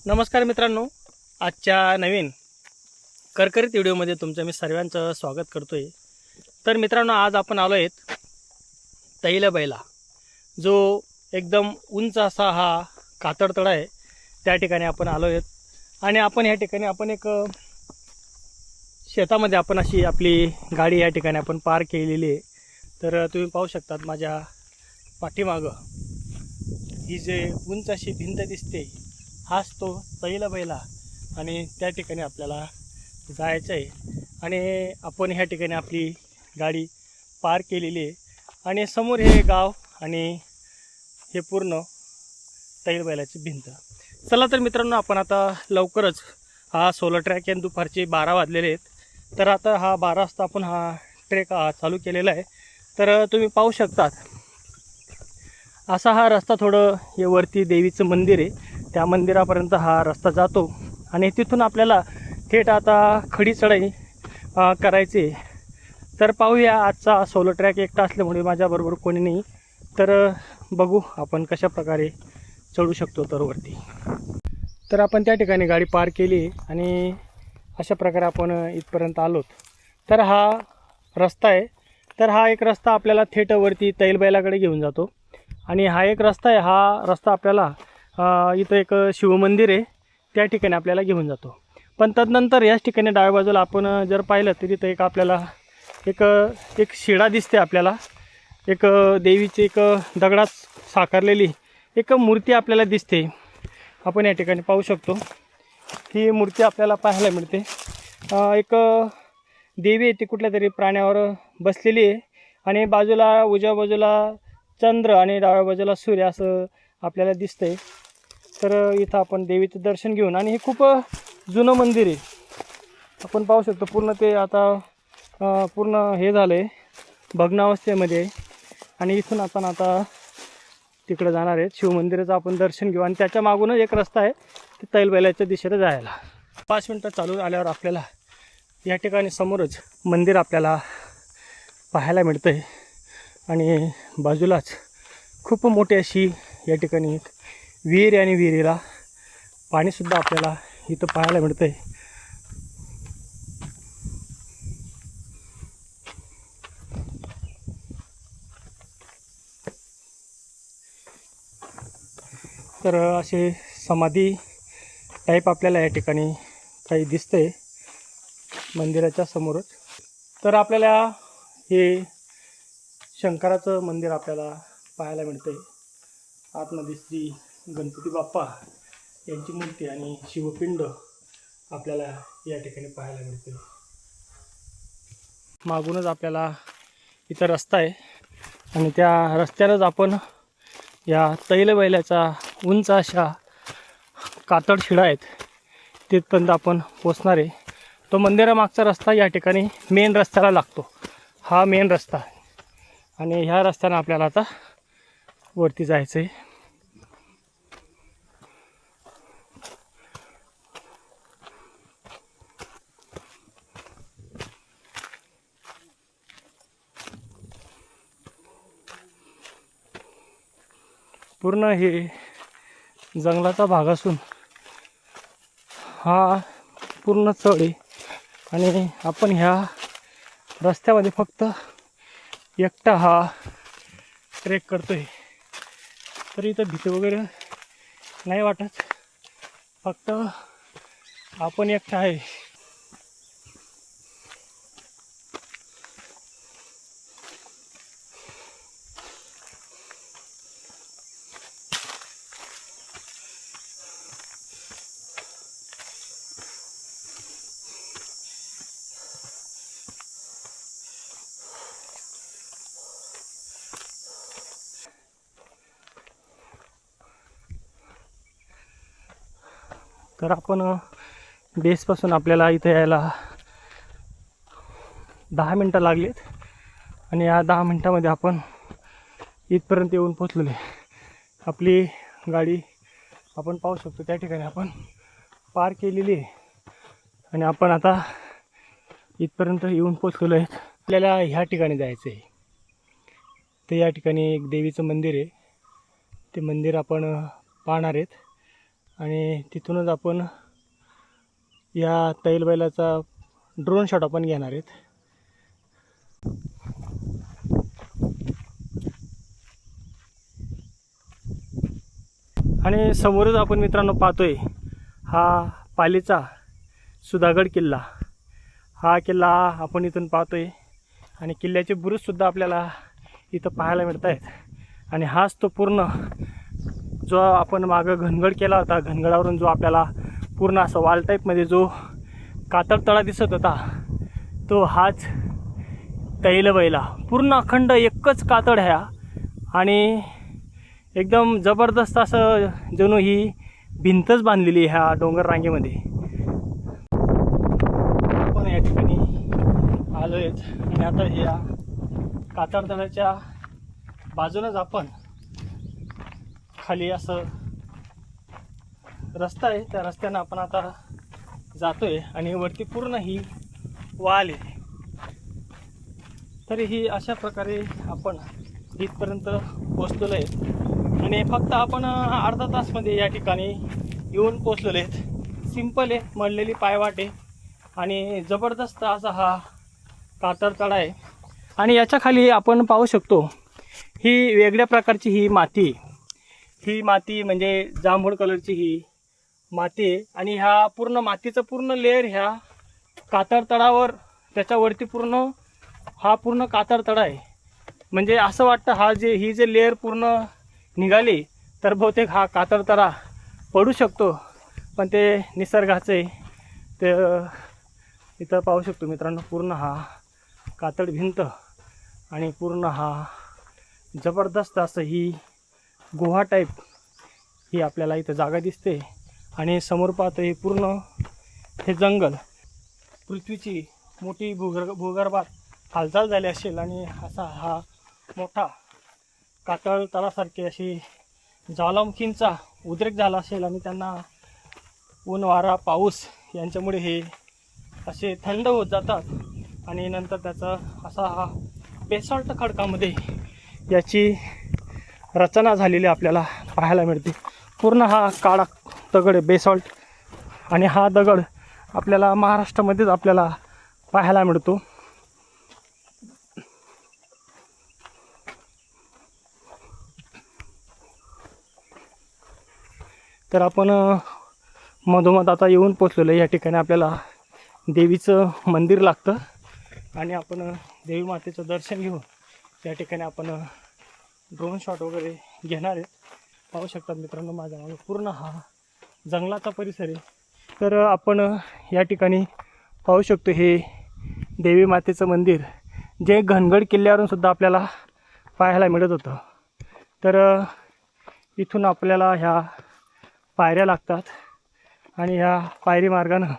नमस्कार मित्रांनो, आजच्या नवीन करकरीत व्हिडिओमध्ये तुमचं मी सर्वांचं स्वागत करतोय। तर मित्रांनो, आज आपण आलो आहेत तैलबैला, जो एकदम उंच असा हा कातळतळा आहे, त्या ठिकाणी आपण आलो आहेत। आणि आपण या ठिकाणी आपण एक शेतामध्ये आपण अशी आपली गाडी या ठिकाणी आपण पार्क केलेली आहे। तर तुम्ही पाहू शकतात माझ्या पाठीमागं ही जे उंच अशी भिंत दिसते, हाच तो तैलबैला आणि त्या ठिकाणी आपल्याला जायचं आहे। आणि आपण ह्या ठिकाणी आपली गाडी पार्क केलेली आहे आणि समोर हे गाव आणि हे पूर्ण तैलबैलाची भिंत। चला तर मित्रांनो, आपण आता लवकरच हा सोलो ट्रॅक आहे, दुपारचे 12 वाजलेले आहेत। तर आता हा 12 वाजता आपण हा ट्रेक चालू केलेला आहे। तर तुम्ही पाहू शकतात असा हा रस्ता, थोडं हे वरती देवीचं मंदिर आहे, त्या मंदिरापर्यंत हा रस्ता जातो आणि तिथून आपल्याला थेट आता खडी चढाई करायची। तर पाहूया, आजचा सोलो ट्रॅक एकटा असल्यामुळे माझ्याबरोबर कोणी नाही, तर बघू आपण कशा प्रकारे चढू शकतो तर वरती। तर आपण त्या ठिकाणी गाडी पार्क केली आणि अशा प्रकारे आपण इथपर्यंत आलोत। तर हा रस्ता आहे, तर हा एक रस्ता आपल्याला थेट वरती तैलबैलाकडे घेऊन जातो आणि हा एक रस्ता आहे, हा रस्ता आपल्याला इथं एक शिवमंदिर आहे, त्या ठिकाणी आपल्याला घेऊन जातो। पण तदनंतर याच ठिकाणी डाव्या बाजूला आपण जर पाहिलं तर इथं एक आपल्याला एक शिळा दिसते, आपल्याला एक देवीची एक दगडात साकारलेली एक मूर्ती आपल्याला दिसते। आपण या ठिकाणी पाहू शकतो, ही मूर्ती आपल्याला पाहायला मिळते। एक देवी आहे, ती कुठल्या तरी प्राण्यावर बसलेली आहे आणि बाजूला उजव्या बाजूला चंद्र आणि डाव्या बाजूला सूर्य असं आपल्याला दिसतंय। तर इथं आपण देवीचं दर्शन घेऊन, आणि हे खूप जुनं मंदिर आहे, आपण पाहू शकतो पूर्ण ते आता पूर्ण हे झालं आहे, भग्नावस्थेमध्ये आहे। आणि इथून आपण आता तिकडे जाणार आहे, शिवमंदिराचं आपण दर्शन घेऊ आणि त्याच्या मागूनच एक रस्ता आहे की तैलबैलाच्या दिशेला जायला। 5 मिनटं चालू आल्यावर आपल्याला या ठिकाणी समोरच मंदिर आपल्याला पाहायला मिळतं आहे आणि बाजूलाच खूप मोठी अशी या ठिकाणी एक विहीर आहे आणि विहिरीला पाणीसुद्धा आपल्याला इथं पाहायला मिळतं आहे। तर असे समाधी टाईप आपल्याला या ठिकाणी काही दिसतंय मंदिराच्या समोरच। तर आपल्याला हे शंकराचं मंदिर आपल्याला पाहायला मिळतं आहे। आतमध्ये श्री गणपती बाप्पा यांची मूर्ती आणि शिवपिंड आपल्याला या ठिकाणी पाहायला मिळते। मागूनच आपल्याला इथं रस्ता आहे आणि त्या रस्त्यानंच आपण या तैलबैलाचा उंच अशा कातळ शिळा आहेत तिथपर्यंत आपण पोचणार आहे। तो मंदिरामागचा रस्ता या ठिकाणी मेन रस्त्याला लागतो, हा मेन रस्ता आणि ह्या रस्त्यानं आपल्याला आता वरती जायचं आहे। पूर्ण हे जंगलाचा भाग असून हा पूर्ण चढ आहे आणि आपण ह्या रस्त्यामध्ये फक्त एकटा हा ट्रेक करतोय। तर इथं भीती वगैरे नाही वाटत, फक्त आपण एकटा आहे। तर आपण बेसपासून आपल्याला इथे यायला 10 मिनटं लागलीत आणि या 10 मिनटामध्ये आपण इथपर्यंत येऊन पोचलेलो आहे। आपली गाडी आपण पाहू शकतो त्या ठिकाणी आपण पार्क केलेली आहे आणि आपण आता इथपर्यंत येऊन पोचलेलो आहे। आपल्याला ह्या ठिकाणी जायचं आहे, तर या ठिकाणी एक देवीचं मंदिर आहे, ते मंदिर आपण पाहणार आहेत आणि तिथूनच आपण या तैलबैलाचा ड्रोन शॉट आपण घेणार आहेत. आणि समोरच आपण मित्रांनो पाहतोय हा पालीचा सुधागड किल्ला. हा किल्ला आपण इथून पाहतोय आणि किल्ल्याचे बुरुजसुद्धा आपल्याला इथं पाहायला मिळत आहेत. आणि हाच तो पूर्ण जो आपण मागं घनगड केला होता, घनगडावरून जो आपल्याला पूर्ण असं वाल टाईपमध्ये जो कातळ तळा दिसत होता, तो हाच तैलबैला. पूर्ण अखंड एकच कातळ ह्या आणि एकदम जबरदस्त असं जणू ही भिंतच बांधलेली ह्या डोंगर रांगेमध्ये. आपण या ठिकाणी आलो आहेत आणि आता ह्या कातळ तळ्याच्या बाजूनच आपण खाली असं रस्ता आहे, त्या रस्त्यानं आपण आता जातोय आणि वरती पूर्ण ही वाल आहे. तरी ही अशा प्रकारे आपण इथपर्यंत पोचलेलो आहे आणि फक्त आपण अर्धा तासमध्ये या ठिकाणी येऊन पोचलेलो आहेत. सिंपल आहे, मळलेली पायवाट आहे आणि जबरदस्त असा हा कातळ तळा आहे. आणि याच्या खाली आपण पाहू शकतो ही वेगळ्या प्रकारची ही माती म्हणजे जांभूळ कलरची ही माती आहे. आणि ह्या पूर्ण मातीचं पूर्ण लेअर ह्या कातळ तळावर, त्याच्यावरती पूर्ण हा पूर्ण कातळ तळा आहे. म्हणजे असं वाटतं ही जे लेअर पूर्ण निघाली तर बहुतेक हा कातळ तळा पडू शकतो, पण ते निसर्गाचं आहे. ते इथं पाहू शकतो मित्रांनो पूर्ण हा कातळ भिंत आणि पूर्ण हा जबरदस्त असं ही गुहा टाईप ही आपल्याला इथं जागा दिसते. आणि समोर पाहतो हे पूर्ण हे जंगल, पृथ्वीची मोठी भूगर्भात हालचाल झाली असेल आणि असा हा मोठा कातळ तळासारखी अशी ज्वालामुखींचा उद्रेक झाला असेल आणि त्यांना ऊन वारा पाऊस यांच्यामुळे हे असे थंड होत जातात आणि नंतर त्याचा असा हा बेसॉल्ट खडकामध्ये याची रचना झालेली आपल्याला पाहायला मिळते. पूर्ण हा काळा दगड आहे बेसॉल्ट आणि हा दगड आपल्याला महाराष्ट्रामध्येच आपल्याला पाहायला मिळतो. तर आपण मधोमध आता येऊन पोचलेलो आहे. या ठिकाणी आपल्याला देवीचं मंदिर लागतं आणि आपण देवी मातेचं दर्शन घेऊन त्या ठिकाणी आपण ड्रोन शॉट वगैरे घेणार आहेत. पाहू शकतात मित्रांनो माझ्या मागे पूर्ण हा जंगलाचा परिसर आहे. तर आपण या ठिकाणी पाहू शकतो हे देवी मातेचं मंदिर जे घनगड किल्ल्यावरून सुद्धा आपल्याला पाहायला मिळत होतं. तर इथून आपल्याला ह्या पायऱ्या लागतात आणि ह्या पायरी मार्गानं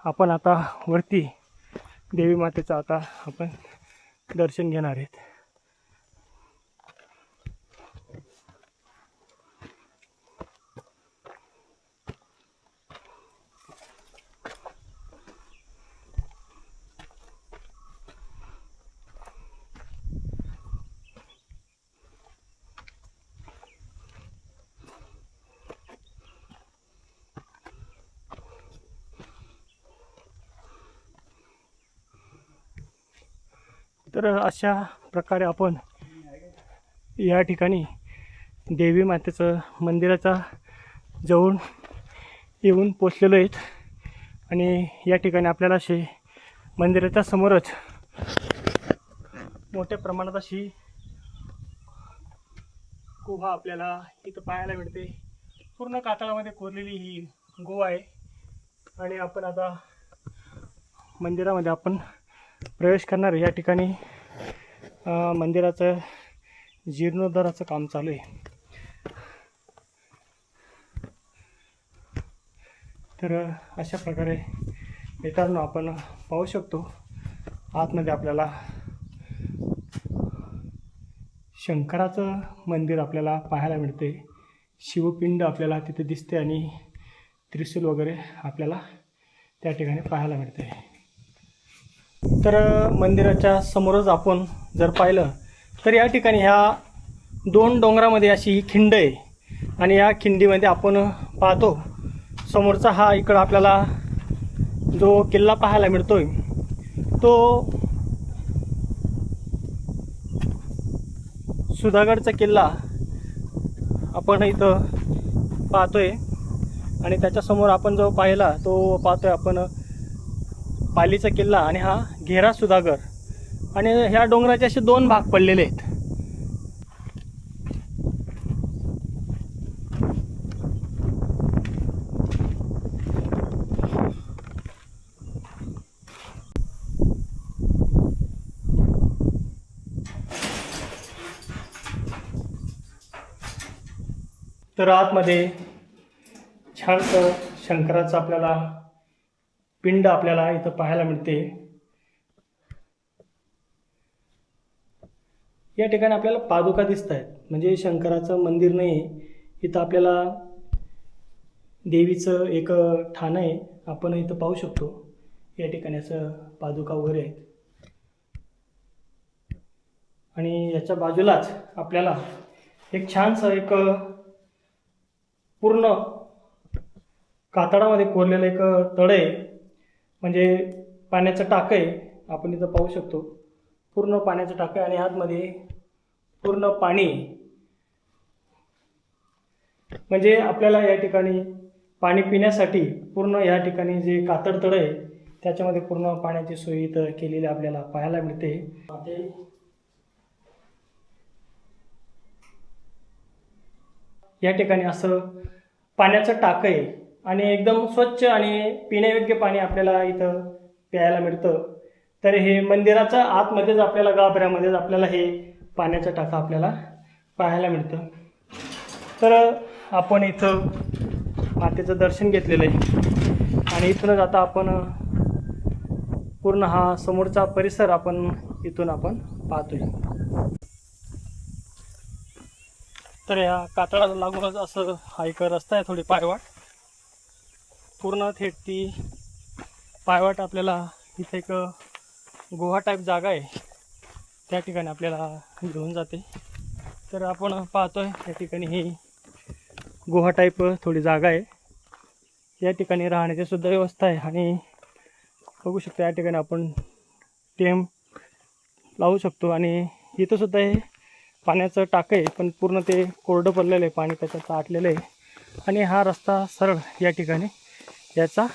आपण आता वरती देवी मातेचं आता आपण दर्शन घेणार आहेत. तर अशा प्रकारे आपण या ठिकाणी देवी मातेचं मंदिराचा जवळ येऊन पोचलेलो आहेत आणि या ठिकाणी आपल्याला असे मंदिराच्या समोरच मोठ्या प्रमाणात अशी गुहा आपल्याला इथं पाहायला मिळते. पूर्ण कातळामध्ये कोरलेली ही गुहा आहे आणि आपण आता मंदिरामध्ये आपण प्रवेश करणार आहे. या ठिकाणी मंदिराचं जीर्णोद्धाराचं काम चालू आहे. तर अशा प्रकारे मित्रांनो आपण पाहू शकतो आतमध्ये आपल्याला शंकराचं मंदिर आपल्याला पाहायला मिळते. शिवपिंड आपल्याला तिथे दिसते आणि त्रिशूल वगैरे आपल्याला त्या ठिकाणी पाहायला मिळते. तर मंदिराच्या समोरच आपण जर पाहिलं तर या ठिकाणी ह्या दोन डोंगरामध्ये अशी ही खिंड आहे आणि या खिंडीमध्ये आपण पाहतो समोरचा हा इकडं आपल्याला जो किल्ला पाहायला मिळतोय तो सुधागडचा किल्ला आपण इथं पाहतोय आणि त्याच्यासमोर आपण जो पाहिला तो पाहतोय आपण पालीचा किल्ला आणि हा घेरा सुधागड आणि ह्या डोंगराचे असे दोन भाग पडलेले आहेत. तर आतमध्ये छानसं शंकराचं आपल्याला पिंड आपल्याला इथं पाहायला मिळते. या ठिकाणी आपल्याला पादुका दिसत आहेत, म्हणजे शंकराचं मंदिर नाही, इथं आपल्याला देवीचं एक ठाण आहे, आपण इथं पाहू शकतो. या ठिकाणी असं पादुका वगैरे आहेत आणि याच्या बाजूलाच आपल्याला एक छानसं एक पूर्ण कातळामध्ये कोरलेलं एक तळ आहे, म्हणजे पाण्याचं टाकं आहे. आपण इथं पाहू शकतो पूर्ण पाण्याचं टाकं आहे आणि आतमध्ये पूर्ण पाणी, म्हणजे आपल्याला या ठिकाणी पाणी पिण्यासाठी पूर्ण या ठिकाणी जे कातळ तळ आहे त्याच्यामध्ये पूर्ण पाण्याची सोय इथं केलेली आपल्याला पाहायला मिळते. या ठिकाणी असं पाण्याचं टाकं आहे आणि एकदम स्वच्छ आणि पिण्यायोग्य पाणी आपल्याला इथं प्यायला मिळतं. तर हे मंदिराच्या आतमध्येच आपल्याला गाभाऱ्यामध्येच आपल्याला हे पाण्याचं टाकं आपल्याला पाहायला मिळतं. तर आपण इथं मातेचं दर्शन घेतलेलं आहे आणि इथूनच आता आपण पूर्ण हा समोरचा परिसर आपण इथून आपण पाहतोय. तर या कातळाला लागूनच असं हा एक रस्ता आहे, थोडी पायवाट, पूर्ण थेट ती पायवाट आपल्याला इथे एक गुहा टाईप जागा आहे त्या ठिकाणी आपल्याला घेऊन जाते. तर आपण पाहतोय या ठिकाणी ही गुहा टाईप थोडी जागा आहे. या ठिकाणी राहण्याची सुद्धा व्यवस्था आहे आणि बघू शकतो या ठिकाणी आपण टेम लावू शकतो आणि इथं सुद्धा हे पाण्याचं टाकं आहे, पण पूर्ण ते कोरडं पडलेलं आहे, पाणी त्याच्यात आटलेलं आहे आणि हा रस्ता सरळ या ठिकाणी याचा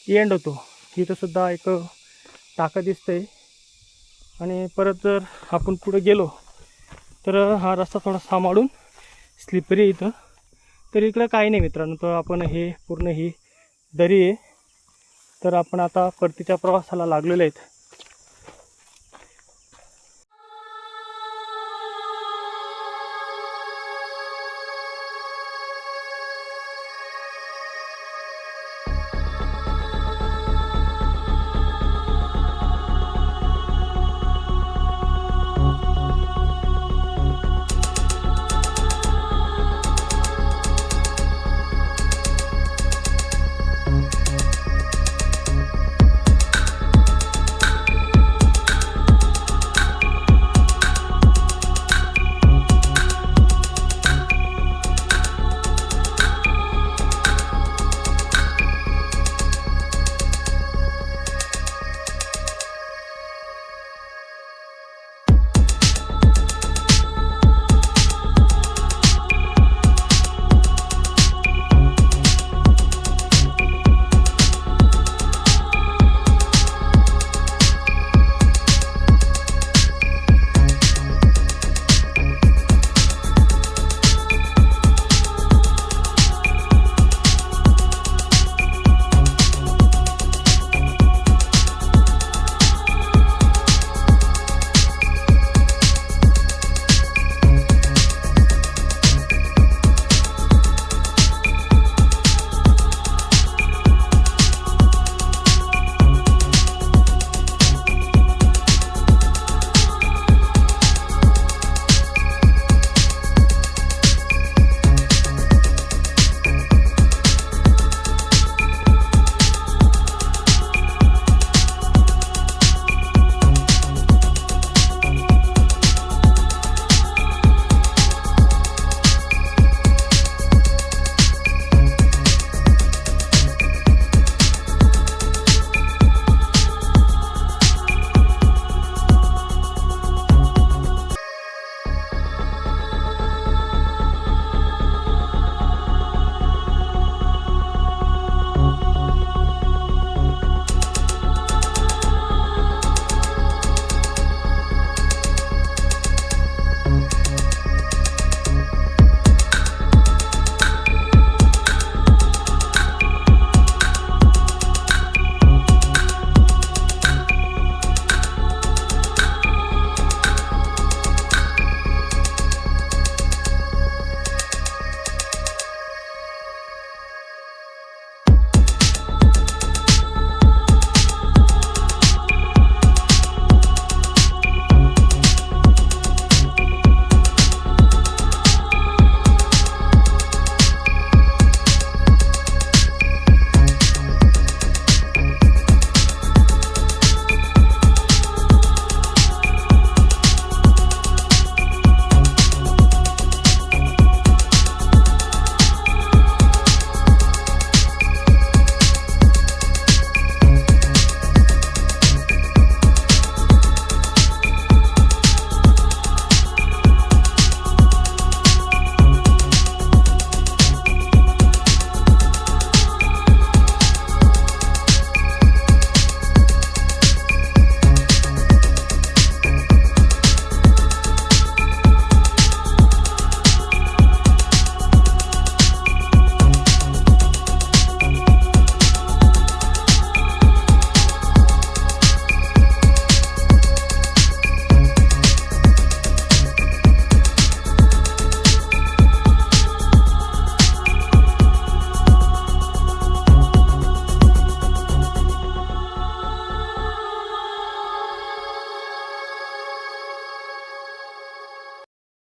एंड होतो. इथं सुद्धा एक टाकं दिसतंय आणि परत जर आपण पुढे गेलो तर हा रस्ता थोडा सांभाळून स्लिपरी इथं. तर इकडं काही नाही मित्रांनो, तर आपण हे पूर्ण ही दरी आहे. तर आपण आता परतीच्या प्रवासाला लागलेलो आहेत.